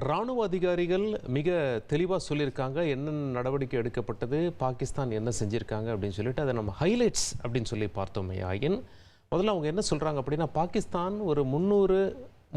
ராணுவ அதிகாரிகள் மிக தெளிவாக சொல்லியிருக்காங்க என்னென்ன நடவடிக்கை எடுக்கப்பட்டது, பாகிஸ்தான் என்ன செஞ்சுருக்காங்க அப்படின்னு சொல்லிட்டு அதை நம்ம ஹைலைட்ஸ் அப்படின்னு சொல்லி பார்த்தோமே ஆயின். முதல்ல அவங்க என்ன சொல்கிறாங்க அப்படின்னா, பாகிஸ்தான் ஒரு 300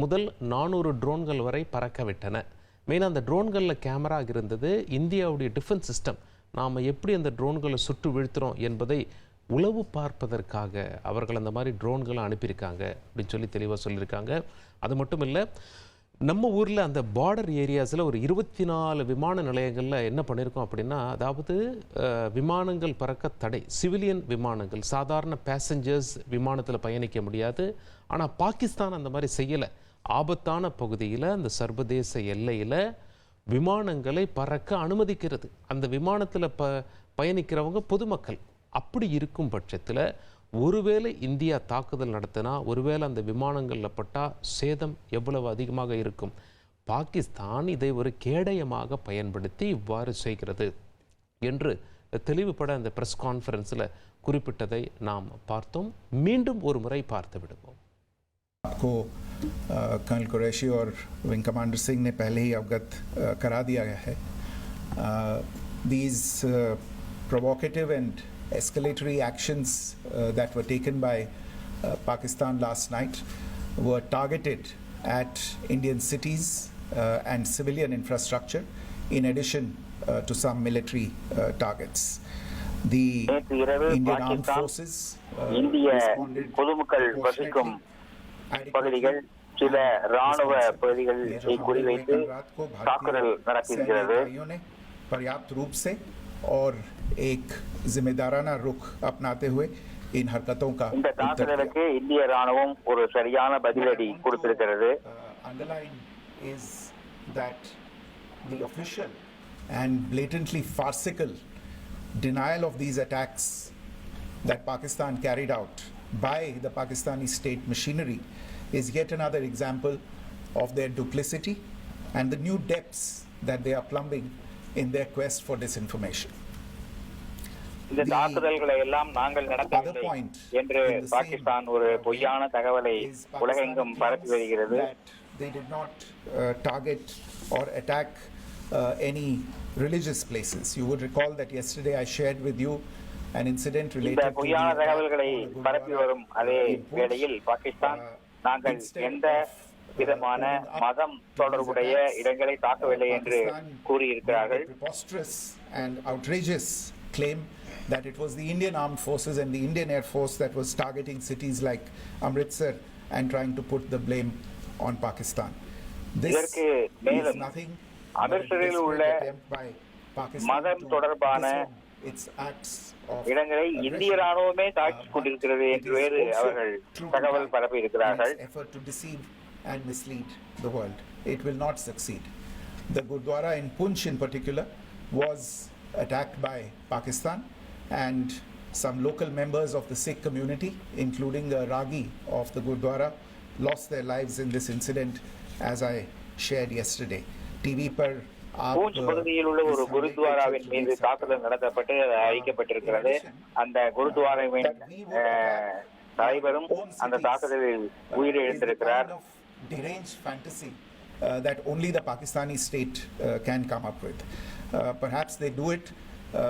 முதல் 400 ட்ரோன்கள் வரை பறக்க விட்டன. மெயினாக அந்த ட்ரோன்களில் கேமரா இருந்தது. இந்தியாவுடைய டிஃபென்ஸ் சிஸ்டம் நாம் எப்படி அந்த ட்ரோன்களை சுட்டு வீழ்த்துறோம் என்பதை உளவு பார்ப்பதற்காக அவர்கள் அந்த மாதிரி ட்ரோன்களை அனுப்பியிருக்காங்க அப்படின்னு சொல்லி தெளிவாக சொல்லியிருக்காங்க. அது மட்டும் இல்லை, நம்ம ஊரில் அந்த பார்டர் ஏரியாஸில் ஒரு 24 விமான நிலையங்களில் என்ன பண்ணியிருக்கோம் அப்படின்னா, அதாவது விமானங்கள் பறக்க தடை, சிவிலியன் விமானங்கள், சாதாரண பேசஞ்சர்ஸ் விமானத்தில் பயணிக்க முடியாது. ஆனால் பாகிஸ்தான் அந்த மாதிரி செய்யலை. ஆபத்தான பகுதியில் அந்த சர்வதேச எல்லையில் விமானங்களை பறக்க அனுமதிக்கிறது. அந்த விமானத்தில் பயணிக்கிறவங்க பொதுமக்கள். அப்படி இருக்கும் பட்சத்தில் ஒருவேளை இந்தியா தாக்குதல் நடத்தினா, ஒருவேளை அந்த விமானங்களில் பட்டால் சேதம் எவ்வளவு அதிகமாக இருக்கும். பாகிஸ்தான் இதை ஒரு கேடயமாக பயன்படுத்தி இவ்வாறு செய்கிறது என்று தெளிவுபட அந்த ப்ரெஸ் கான்ஃபரன்ஸில் குறிப்பிட்டதை நாம் பார்த்தோம். மீண்டும் ஒரு முறை பார்த்து விடுவோம். आपको कर्नल कुरैशी और विंग कमांडर सिंह ने पहले ही अवगत करा दिया गया है. These provocative and escalatory actions that were taken by Pakistan last night were targeted at Indian cities and civilian infrastructure in addition to some military targets. The Indian Armed Forces responded positively. பகுதிகள் சில ராணுவ பகுதிகளை குறிவைத்து தாக்குதல் நடத்தியிருக்கிறது. पर्याप्त रूप से और एक जिम्मेदाराना रुख अपनाते हुए इन हरकतों का இந்த தாக்குதலுக்கு இந்திய ராணுவம் ஒரு சரியான பதிலடி கொடுத்திருக்கிறது. Underline is that the official and blatantly farcical denial of these attacks that Pakistan carried out by the Pakistani state machinery is yet another example of their duplicity and the new depths that they are plumbing in their quest for disinformation. இந்த தாக்குதல்களை எல்லாம் நாங்கள் நடத்தவில்லை என்று பாகிஸ்தான் ஒரு பொய்யான தகவலை உலகெங்கும் பரப்பி வருகிறது. They did not target or attack any religious places. You would recall that yesterday I shared with you an incident related to பொய்யான தகவல்களை பரப்பி வரும் அதே வேளையில் பாகிஸ்தான் நாங்கள் எந்த விதமான மதம் தொடர்புடைய இடங்களை தாக்கவில்லை என்று கூறியிருக்கிறார்கள். Preposterous and outrageous claim that it was the Indian Armed Forces and the Indian Air Force that was targeting cities like Amritsar and trying to put the blame on Pakistan. This is nothing அமிர்தசரில் உள்ள மதம் தொடர்பான இடங்களை இந்திய ராணுவமே தாக்கிக் கொண்டிருக்கிறது என்று வேறு அவர்கள் தகவல் பரப்பி இருக்கிறார்கள். And mislead the world. It will not succeed. The Gurdwara in Punch in particular was attacked by Pakistan, and some local members of the Sikh community, including the Ragi of the Gurdwara, lost their lives in this incident, as I shared yesterday. TV per Poonch பகுதியில் உள்ள ஒரு குருத்வாராவின் மீது தாக்குதல் நடத்தப்பட்டு அறிக்கப்பட்டிருக்கிறது. அந்த குருத்வாராவின் தலைவரும் அந்த தாக்குதலில் உயிரிழந்திருக்கிறார். Deranged fantasy that only the Pakistani state can come up with. Perhaps they do it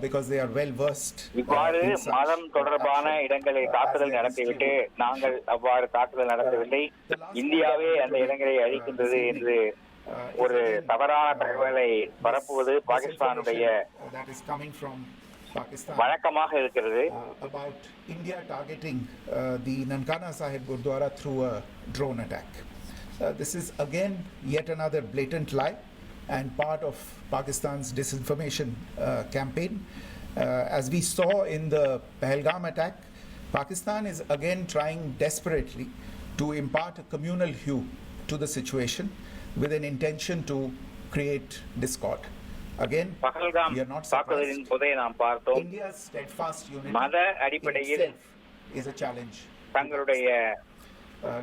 because they are well versed. இவ்வாறு மதம் தொடர்பான இடங்களை தாக்குதல் நடத்திவிட்டு நாங்கள் அவ்வாறு தாக்குதல் நடத்தவில்லை, இந்தியாவே அந்த இடங்களை அழிக்கின்றது என்று ஒரு தவறான தகவலை பரப்புவது பாகிஸ்தானுடைய வழக்கமாக இருக்கிறது. About India targeting the Nankana Sahib Gurdwara through a drone attack. This is again yet another blatant lie and part of Pakistan's disinformation campaign. As we saw in the Pahalgam attack, Pakistan is again trying desperately to impart a communal hue to the situation with an intention to create discord. Again, we are not surprised. India's steadfast unity is a challenge.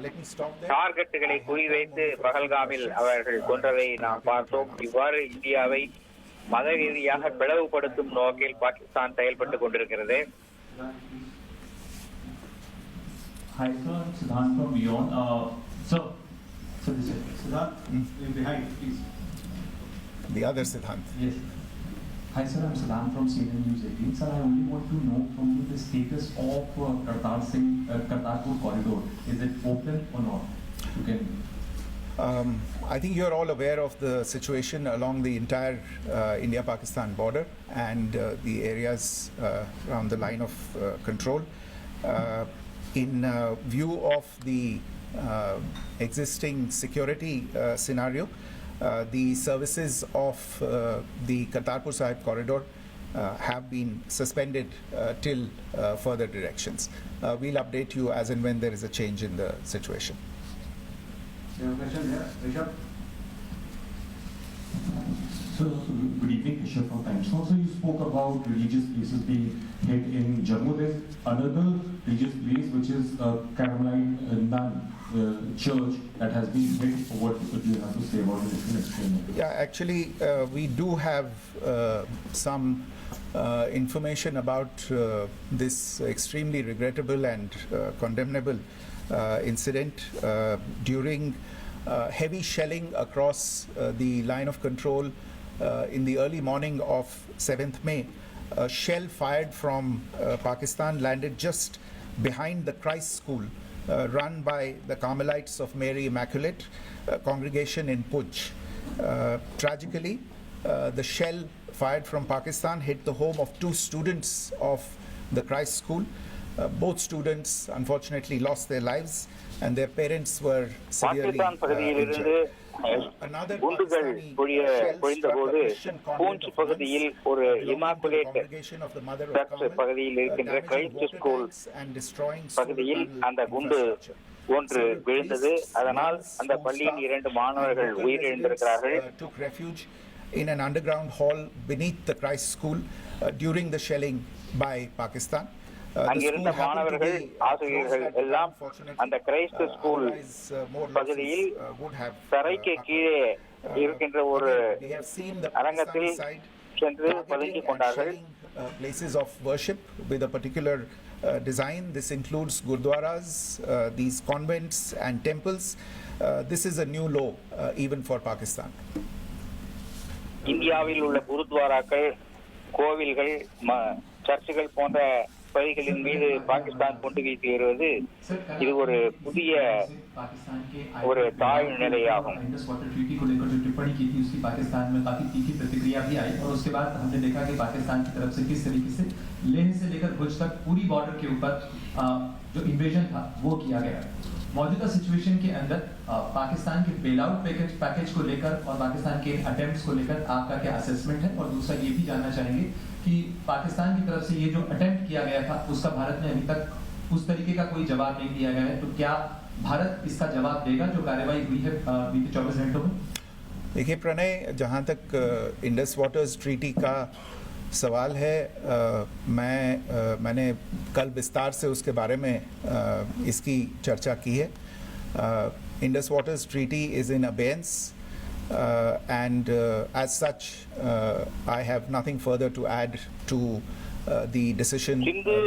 Let me stop there. டார்கெட்டுகளை குறிவைத்து பகல்காமில் அவர்கள் கொன்றதை நாம் பார்த்தோம். இவ்வாறு இந்தியாவை மத ரீதியாக பிளவுபடுத்தும் நோக்கில் பாகிஸ்தான் செயல்பட்டுக் கொண்டிருக்கிறது. Hi, sir. Siddhant from Beyond. So for this. Siddharth, behind, please. The other Siddhant. Yes. Hi sir, I'm Saddam from CNN News 18. Sir, I only want to know from you the status of Kartarpur corridor. Is it open or not? You can. I think you're all aware of the situation along the entire India-Pakistan border and the areas around the line of control. In view of the existing security scenario, the services of the Kartarpur Sahib corridor have been suspended till further directions. We'll update you as and when there is a change in the situation. You have a question here, Rishabh? So, good evening, Rishabh from Times. Also, you spoke about religious places being hit in Jammu. There's another religious place which is Carmelite Nun church that has been hit. What do you have to say about it? If you can explain it? Yeah, actually, we do have some information about this extremely regrettable and condemnable incident during heavy shelling across the line of control in the early morning of 7th May. A shell fired from Pakistan landed just behind the Christ School run by the Carmelites of Mary Immaculate congregation in Puj. Tragically, the shell fired from Pakistan hit the home of 2 students of the Christ School. Both students unfortunately lost their lives and their parents were severely injured. Another குண்டுகள் பொழிந்தபோது பூஞ்ச் பகுதியில் ஒரு immaculate search பகுதியில் இருக்கின்ற Christ school பகுதியில் அந்த குண்டு ஒன்று விழுந்தது. அதனால் அந்த பள்ளியின் 2 மாணவர்கள் உயிரிழந்திருக்கிறார்கள். Took refuge in an underground hall beneath the Christ School during the shelling by Pakistan. அங்கிருந்த மாணவர்கள் ஆசிரியர்கள் எல்லாம் அந்த கிரைஸ்ட் ஸ்கூல் பகுதியில் தரைக்கு கீழே இருக்கின்ற ஒரு அரங்கத்தில் சென்று பதுங்கிக் கொண்டார்கள். Places of worship with a particular design. This includes gurdwaras, these convents and temples. This is a new law even for Pakistan. இந்தியாவில் உள்ள குருத்வாராக்கள், கோவில்கள், சர்ச்சுகள் போன்ற பகுதிகளின் மீது பாகிஸ்தான் கொண்டு வீசி வருவது இது ஒரு புதிய ஒரு தாழ் நிலையாகும். टिप्पणी की थी उसकी पाकिस्तान में काफी तीखी प्रतिक्रिया भी आई और उसके बाद हमने देखा कि पाकिस्तान की तरफ से किस तरीके से लेह से लेकर भुज तक पूरी बॉर्डर के ऊपर जो इन्वेजन था वो किया गया. मौजूदा सिचुएशन के अंदर पाकिस्तान के बेल आउट पैकेज को लेकर और पाकिस्तान के अटेम्प्ट्स को लेकर आपका क्या असेसमेंट है? और दूसरा ये भी जानना चाहेंगे कि पाकिस्तान की तरफ से ये जो अटेम्प्ट किया गया था उसका भारत ने अभी तक उस तरीके का कोई जवाब नहीं दिया गया है, तो क्या भारत इसका जवाब देगा जो कार्रवाई हुई है बीते 24 घंटों में? देखिए प्रणय, जहाँ तक इंडस वाटर्स ट्रीटी का सवाल है, मैंने कल विस्तार से उसके बारे में इसकी चर्चा की है. Indus waters treaty is in abeyance and as such I have nothing further to add to the decision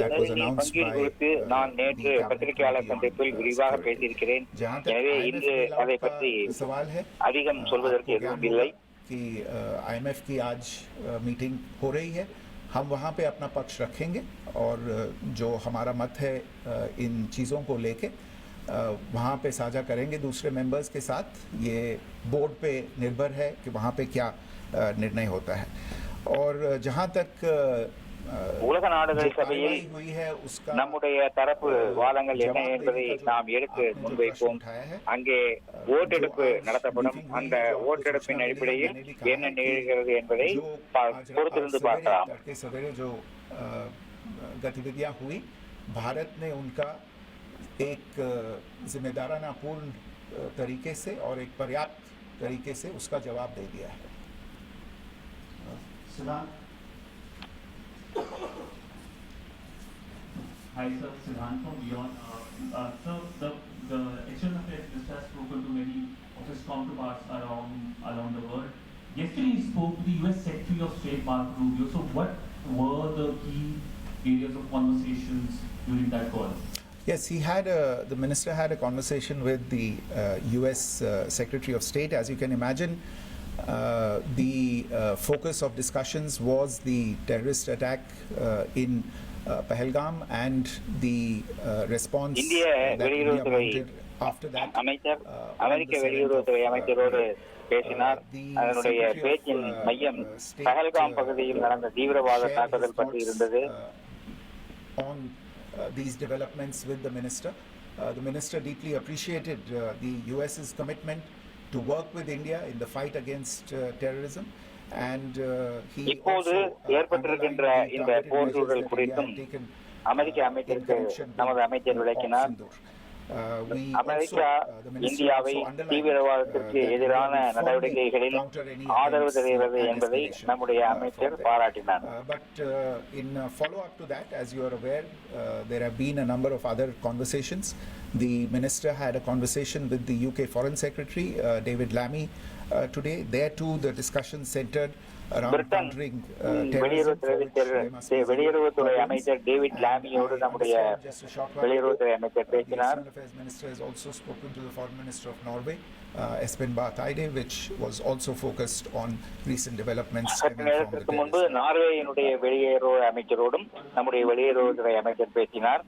that was announced by நான் நேற்று பத்திரிகையாளர் சந்திப்பில் விரிவாக பேசியிருக்கிறேன். எனவே இன்று அதை பற்றி அதிகம் சொல்வதற்கு எதுவும் இல்லை. कि IMF की आज मीटिंग हो रही है, हम वहाँ पे अपना पक्ष रखेंगे और जो हमारा मत है इन चीज़ों को लेके वहाँ पे साझा करेंगे दूसरे मेंबर्स के साथ. ये बोर्ड पे निर्भर है कि वहाँ पे क्या निर्णय होता है. और जहाँ तक உலக நாடுகள் சபையில் நம்முடைய தரப்பு வாதங்கள் என்ன என்பதை நாம் எடுத்து முன்வைப்போம். அங்கே ஓட்டெடுப்பு நடத்தப்படும். அந்த ஓட்டெடுப்பின் அடிப்படையில் என்ன நிகழ்கிறது என்பதை பொறுத்திருந்து பார்க்கலாம். गतिविधियां हुई, भारत ने उनका एक जिम्मेदाराना पूर्ण तरीके से और एक पर्याप्त तरीके से उसका जवाब दे दिया है. Hi sir, Siddhant from Beyond. Sir, the External Affairs Minister has spoken to many of his counterparts around the world. Yesterday he spoke to the US Secretary of State Marco Rubio. So what were the key areas of conversations during that call? Yes, the minister had a conversation with the U.S. Secretary of State. As you can imagine, the focus of discussions was the terrorist attack in Pahalgam and the response இந்திய that India வெளியுறவுத்துறை mounted after that. அமைச்சர் on America the 7th வெளியுறவுத்துறை of அமைச்சரோடு May. பேசினார். The அதனுடைய Secretary of, பேச்சின் மையம் State, Pahalgam பகுதியில் நடந்த தீவிரவாத shared his தாக்குதல் பற்றி thoughts, இருந்தது. on these developments with the minister. The minister deeply appreciated the US's commitment to work with India in the fight against terrorism, and he இப்போது also ஏற்பட்டிருக்கின்ற underlined the இந்த targeted போர் measures சூழல் that India குறித்தும் had taken America in அமைச்சருக்கு connection with நமது அமைச்சர் விளக்கினார். Sindoor. We America also, the minister இந்தியாவை also underlined, தீவிரவாதத்திற்கு that India எதிரான will firmly நடவடிக்கைகளில் counter any ஆதரவு attempts தருகிறது at என்பதை escalation, நம்முடைய from அமைச்சர் there. பாராட்டினார். But in follow-up to that, as you are aware, there have been a number of other conversations. The minister had a conversation with the UK Foreign Secretary, David Lammy, today. There too, the discussion centered around Britain countering terrorism, for which there must be zero வெளியுறவுத்துறை tolerance. அமைச்சர் David And லாமியோடு I நம்முடைய understand just a short while ago, வெளியுறவுத்துறை அமைச்சர் the பேசினார். External Affairs Minister has also spoken to the Foreign Minister of Norway, Espen Barth Eide, which was also focused on recent developments சற்று stemming from the நேரத்திற்கு முன்பு terrorist. நார்வேயினுடைய வெளியுறவு அமைச்சரோடும் நம்முடைய வெளியுறவுத்துறை அமைச்சர் பேசினார்.